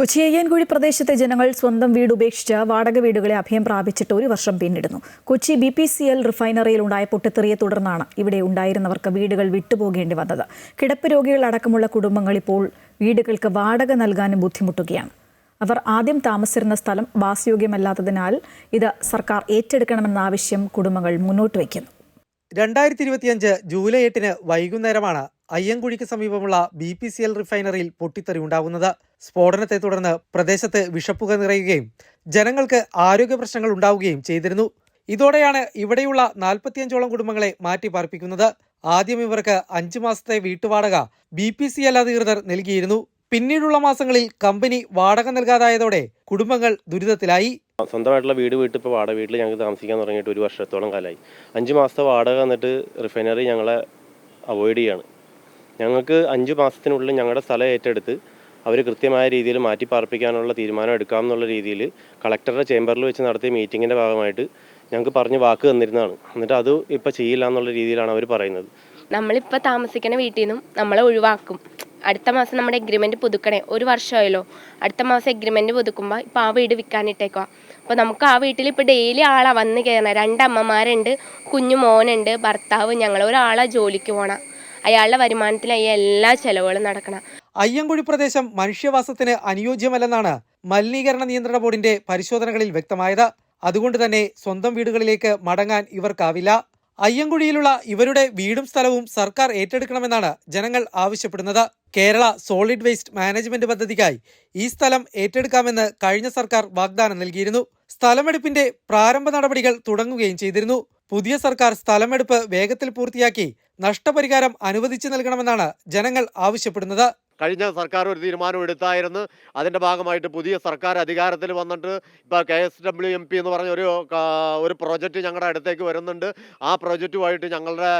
കൊച്ചി അയ്യൻകുഴി പ്രദേശത്തെ ജനങ്ങൾ സ്വന്തം വീട് ഉപേക്ഷിച്ച് വാടക വീടുകളെ അഭയം പ്രാപിച്ചിട്ട് ഒരു വർഷം പിന്നിടുന്നു. കൊച്ചി BPCL റിഫൈനറിയിൽ ഉണ്ടായ പൊട്ടിത്തെറിയെ തുടർന്നാണ് ഇവിടെ ഉണ്ടായിരുന്നവർക്ക് വീടുകൾ വിട്ടുപോകേണ്ടി വന്നത്. കിടപ്പ് രോഗികളടക്കമുള്ള കുടുംബങ്ങൾ ഇപ്പോൾ വീടുകൾക്ക് വാടക നൽകാനും ബുദ്ധിമുട്ടുകയാണ്. അവർ ആദ്യം താമസിച്ചിരുന്ന സ്ഥലം വാസയോഗ്യമല്ലാത്തതിനാൽ ഇത് സർക്കാർ ഏറ്റെടുക്കണമെന്ന ആവശ്യം കുടുംബങ്ങൾ മുന്നോട്ട് വയ്ക്കുന്നു. 2025 ജൂലൈ 8 വൈകുന്നേരമാണ് അയ്യൻകുഴിക്ക് സമീപമുള്ള BPCL റിഫൈനറിയിൽ പൊട്ടിത്തെറി ഉണ്ടാകുന്നത്. സ്ഫോടനത്തെ തുടർന്ന് പ്രദേശത്ത് വിഷപ്പുക നിറയുകയും ജനങ്ങൾക്ക് ആരോഗ്യ പ്രശ്നങ്ങൾ ഉണ്ടാവുകയും ചെയ്തിരുന്നു. ഇതോടെയാണ് ഇവിടെയുള്ള 45ഓളം കുടുംബങ്ങളെ മാറ്റിപ്പാർപ്പിക്കുന്നത്. ആദ്യം ഇവർക്ക് 5 മാസത്തെ വീട്ടുവാടക BPCL അധികൃതർ നൽകിയിരുന്നു. പിന്നീടുള്ള മാസങ്ങളിൽ കമ്പനി വാടക നൽകാതായതോടെ കുടുംബങ്ങൾ ദുരിതത്തിലായി. സ്വന്തമായിട്ടുള്ള വീട് ഇപ്പോൾ വാടക വീട്ടിൽ ഞങ്ങൾക്ക് താമസിക്കാൻ തുടങ്ങിയിട്ട് 1 വർഷത്തോളം കാലമായി. 5 മാസത്തെ വാടക എന്നിട്ട് റിഫൈനറി ഞങ്ങളെ അവോയ്ഡ് ചെയ്യാണ്. ഞങ്ങൾക്ക് 5 മാസത്തിനുള്ളിൽ ഞങ്ങളുടെ സ്ഥലം ഏറ്റെടുത്ത് അവർ കൃത്യമായ രീതിയിൽ മാറ്റി പാർപ്പിക്കാനുള്ള തീരുമാനം എടുക്കാമെന്നുള്ള രീതിയിൽ കളക്ടറുടെ ചേംബറിൽ വെച്ച് നടത്തിയ മീറ്റിങ്ങിൻ്റെ ഭാഗമായിട്ട് ഞങ്ങൾക്ക് പറഞ്ഞ് വാക്ക് തന്നിരുന്നതാണ്. എന്നിട്ട് അത് ഇപ്പോൾ ചെയ്യില്ല എന്നുള്ള രീതിയിലാണ് അവർ പറയുന്നത്. നമ്മളിപ്പോൾ താമസിക്കുന്ന വീട്ടിൽ നിന്നും നമ്മളെ ഒഴിവാക്കും. അടുത്ത മാസം നമ്മുടെ എഗ്രിമെൻറ്റ് പുതുക്കണേ, 1 വർഷമായല്ലോ. അടുത്ത മാസം എഗ്രിമെൻറ്റ് പുതുക്കുമ്പോൾ ഇപ്പോൾ ആ വീട് വിൽക്കാനിട്ടേക്കുക. അപ്പോൾ നമുക്ക് ആ വീട്ടിൽ ഇപ്പോൾ ഡെയിലി ആളാണ് വന്ന് കയറണം. 2 അമ്മമാരുണ്ട്, കുഞ്ഞു മോനുണ്ട്, ഭർത്താവ്. ഞങ്ങൾ ഒരാളാ ജോലിക്ക് പോകണം. അയാളുടെ വരുമാനത്തിലായി എല്ലാ ചെലവുകളും നടക്കണം. അയ്യൻകുഴി പ്രദേശം മനുഷ്യവാസത്തിന് അനുയോജ്യമല്ലെന്നാണ് മലിനീകരണ നിയന്ത്രണ ബോർഡിന്റെ പരിശോധനകളിൽ വ്യക്തമായത്. അതുകൊണ്ട് തന്നെ സ്വന്തം വീടുകളിലേക്ക് മടങ്ങാൻ ഇവർക്കാവില്ല. അയ്യൻകുഴിയിലുള്ള ഇവരുടെ വീടും സ്ഥലവും സർക്കാർ ഏറ്റെടുക്കണമെന്നാണ് ജനങ്ങൾ ആവശ്യപ്പെടുന്നത്. കേരള സോളിഡ് വേസ്റ്റ് മാനേജ്മെന്റ് പദ്ധതിക്കായി ഈ സ്ഥലം ഏറ്റെടുക്കാമെന്ന് കഴിഞ്ഞ സർക്കാർ വാഗ്ദാനം നൽകിയിരുന്നു. സ്ഥലമെടുപ്പിന്റെ പ്രാരംഭ നടപടികൾ തുടങ്ങുകയും ചെയ്തിരുന്നു. പുതിയ സർക്കാർ സ്ഥലമെടുപ്പ് വേഗത്തിൽ പൂർത്തിയാക്കി നഷ്ടപരിഹാരം അനുവദിച്ചു നൽകണമെന്നാണ് ജനങ്ങൾ ആവശ്യപ്പെടുന്നത്. കഴിഞ്ഞ സർക്കാർ ഒരു തീരുമാനം എടുത്തായിരുന്നു. അതിൻ്റെ ഭാഗമായിട്ട് പുതിയ സർക്കാർ അധികാരത്തിൽ വന്നിട്ട് ഇപ്പോൾ KSWMP എന്ന് പറഞ്ഞ ഒരു പ്രോജക്റ്റ് ഞങ്ങളുടെ അടുത്തേക്ക് വരുന്നുണ്ട്. ആ പ്രോജക്റ്റുമായിട്ട് ഞങ്ങളുടെ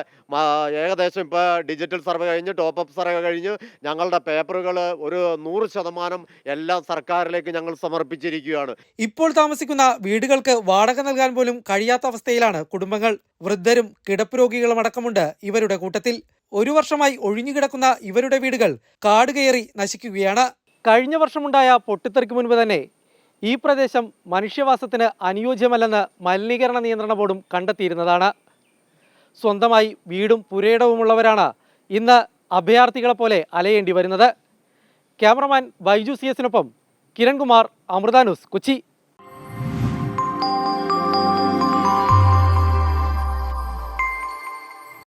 ഏകദേശം ഇപ്പോൾ ഡിജിറ്റൽ സർവേ കഴിഞ്ഞ് ടോപ്പപ്പ് സർവേ കഴിഞ്ഞ് ഞങ്ങളുടെ പേപ്പറുകൾ ഒരു 100% എല്ലാം സർക്കാരിലേക്ക് ഞങ്ങൾ സമർപ്പിച്ചിരിക്കുകയാണ്. ഇപ്പോൾ താമസിക്കുന്ന വീടുകൾക്ക് വാടക നൽകാൻ പോലും കഴിയാത്ത അവസ്ഥയിലാണ് കുടുംബങ്ങൾ. വൃദ്ധരും കിടപ്പ് രോഗികളും അടക്കമുണ്ട് ഇവരുടെ കൂട്ടത്തിൽ. 1 വർഷമായി ഒഴിഞ്ഞുകിടക്കുന്ന ഇവരുടെ വീടുകൾ കാട് കയറി നശിക്കുകയാണ്. കഴിഞ്ഞ വർഷമുണ്ടായ പൊട്ടിത്തെറിക്ക് മുൻപ് തന്നെ ഈ പ്രദേശം മനുഷ്യവാസത്തിന് അനുയോജ്യമല്ലെന്ന് മലിനീകരണ നിയന്ത്രണ ബോർഡും കണ്ടെത്തിയിരുന്നതാണ്. സ്വന്തമായി വീടും പുരയിടവുമുള്ളവരാണ് ഇന്ന് അഭയാർത്ഥികളെ പോലെ അലയേണ്ടി വരുന്നത്. Cameraman Baiju CS Kirankumar, Amrita news, Kochi.